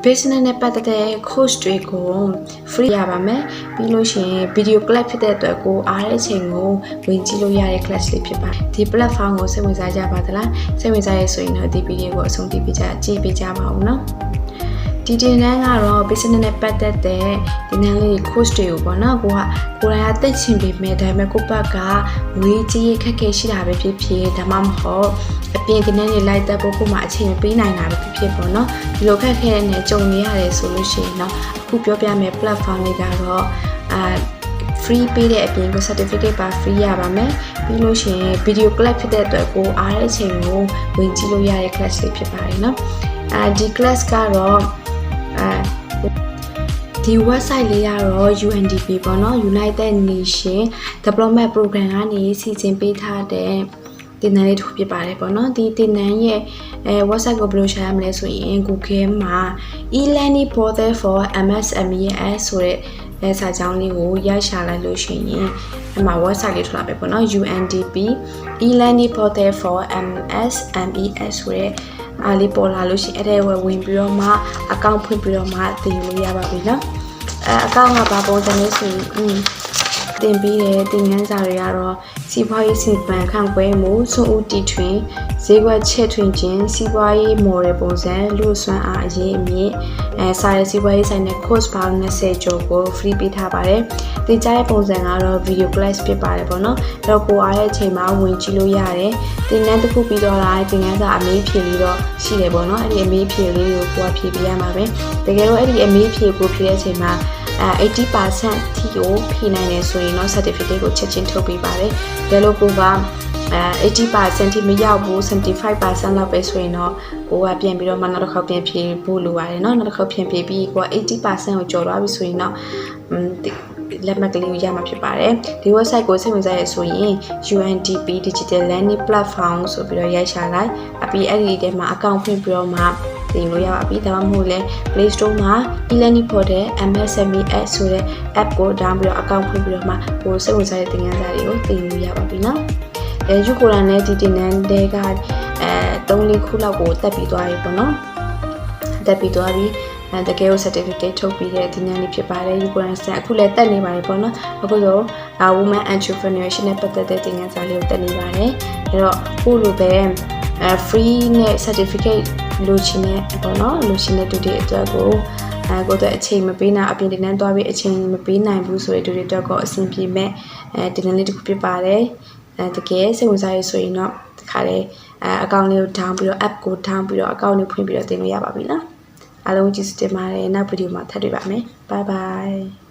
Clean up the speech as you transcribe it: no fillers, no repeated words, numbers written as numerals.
business နဲ့ပတ်သက်တဲ့ course တွေကို free ရပါမယ်ပြီးလို့ရှိရင် video class ဖြစ်တဲ့အတွက်ကိုအားတဲ့အချိန်ကိုဝင်ကြည့်လို့ရတဲ့ class လေးဖြစ်ပါတယ်ဒီ platform ကိုစိတ်ဝင်စားကြပါသလားစိတ်ဝင်စားရဆိုရင်တော့ဒီ video ကိုအဆုံးထိကြည့်ပေးကြပါဦးနော်ဒီတင်တန်းကတော့ business နဲ့ပတ်သက်တဲ့ဒီနန်းလေး course တွေကိုပေါ့နော်ကိုယ်တိုင်တက်ချင်ပေမဲ့ဒါပေမဲ့ကိုယ့်ဘက်ကငွေကြေးခက်ခဲရှိတာပဲဖြစ်ဖြစ်ဒါမှမဟုတ်အပြင်ဒီနန်းလေးလိုက်တက်ဖို့ကိုမှအချိန်မပေးနိုင်တာပဲဖြစ်ဖြစ်ပေါ့နော်ဒီလိုခက်ခဲတဲ့ကြုံနေရတယ်ဆိုလို့ရှိရင်တော့အခုပြောပြမယ့် platform တွေကတော့ free ပေးတဲ့အပြင်ကို certificate ပါ free ရပါမယ်ပြီးလို့ရှိရင် video class ဖြစ်တဲ့အတွက်ကိုအားတဲ့အချိန်ကိုဝင်ကြည့်လို့ရတဲ့ class လေးဖြစ်ပါတယ်နော်ဒီ class ကတော့ဒီ website လေးကတော့ UNDP ပေါ့နော် United Nations Development Program ကနေစီစဉ်ပေးထားတဲ့တင်နန်းလေးတစ်ခုဖြစ်ပါတယ်ပေါ့နော်ဒီတင်နန်းရဲ့website ကိုဘယ်လိုရှာရမလဲဆိုရင် Google မှာ e-learning portal for MSMES ဆိုတဲ့စာကြောင်းလေးကိုရရှာလိုက်လို့ရှိရင်အမှ website လေးထွက်လာပဲပေါ့နော် UNDP e-learning portal for MSMES ဆိုတဲ့အားလေးပေါ်လာလို့ရှိရင်အဲ့ဒါဝင်ပြီးတော့မှ account ဖွင့်ပြီးတော့မှတင်လို့ရပါပြီနော်account ကဘာပုံစံလဲဆိုရင်တင်ပြီးတဲ့တင်ငန်းစာတွေကတော့စီးပွားရေးစီမံခန့်ခွဲမှုစွန့်ဦးတီထွင်ဈေးကွက်ချဲ့ထွင်ခြင်းစီးပွားရေး model ပုံစံလူ့စွမ်းအားအရေးအမြင့်စာရေးစီးပွားရေးဆိုင်တဲ့ course ပေါင်း20ကျော်ကို free ပေးထားပါတယ်။တင်ကြားတဲ့ပုံစံကတော့ video class ဖြစ်ပါတယ်ပေါ့နော်။အဲ့တော့ကိုအားတဲ့အချိန်မှာဝင်ကြည့်လို့ရတယ်။တင်ငန်းတစ်ခုပြီးတော့လာတင်ငန်းစာအမေးဖြေလေးတော့ရှိတယ်ပေါ့နော်။အဲ့ဒီအမေးဖြေလေးကိုကိုကဖြေပေးရမှာပဲ။တကယ်လို့အဲ့ဒီအမေးဖြေကိုဖြေတဲ့အချိန်မှာ80% ထိကိုဖြေနိုင်တယ်ဆိုရင်တော့ certificate ကိုချက်ချင်းထုတ်ပေးပါတယ်။ဒါလို့ကိုက80% ထိမရောက်ဘူး 75% လောက်ပဲဆိုရင်တော့ကိုကပြန်ပြီးတော့မှနောက်တစ်ခေါက်ပြန်ဖြေဖို့လိုပါတယ်เนาะနောက်တစ်ခေါက်ပြန်ဖြေပြီးကိုက80% ကိုကျော်သွားပြီဆိုရင်တော့လက်မှတ်ကလေးကိုရမှာဖြစ်ပါတယ်ဒီ website ကိုစိတ်ဝင်စားရဆိုရင် UNDP Digital Learning Platform ဆိုပြီးတော့ရိုက်ရှာလိုက်အပြီးအဲ့ဒီထဲမှာ account ဖွင့်ပြီးတော့မှတင်လို့ရပါပြီဒါမှမဟုတ်လဲ Play Store မှာ e-learning portal MSMES ဆိုတဲ့ app ကို down ပြီးတော့ account ဖွင့်ပြီးတော့မှကိုစိတ်ဝင်စားတဲ့သင်ခန်းစာတွေကိုတင်လို့ရပါပြီเนาะယူကိုရန်နဲ့ဒီတင်နန်းတွေက3-4ခုလောက်ကိုတက်ပြီးသွားပြီပေါ့နော်တက်ပြီးသွားပြီတကယ်ကို certificate ထုတ်ပြီးတဲ့တင်နန်းလေးဖြစ်ပါတယ်ယူကိုရန်စံအခုလည်းတက်နေပါတယ်ပေါ့နော်အခုဆိုwomen entrepreneurship နဲ့ပတ်သက်တဲ့တင်နန်းစာလေးကိုတက်နေပါတယ်အဲ့တော့ကိုလိုပဲfree နဲ့ certificate လိုချင်တဲ့ပေါ့နော်လိုချင်တဲ့သူတွေအတွက်ကိုကိုတော့အချိန်မပေးနိုင်အပြင်တင်နန်းသွားပြီးအချိန်မပေးနိုင်ဘူးဆိုတဲ့သူတွေအတွက်ကိုအဆင်ပြေမဲ့တင်နန်းလေးတစ်ခုဖြစ်ပါတယ်တကယ်စိတ်ဝင်စားရဆိုရင်တော့ဒီခါလေးအကောင့်လေးကို down ပြီးတော့ app ကို down ပြီးတော့အကောင့်လေးဖွင့်ပြီးတော့တင်လို့ရပါပြီနော်အားလုံးကျေးဇူးတင်ပါတယ်နောက်ဗီဒီယိုမှာထပ်တွေ့ပါမယ် bye bye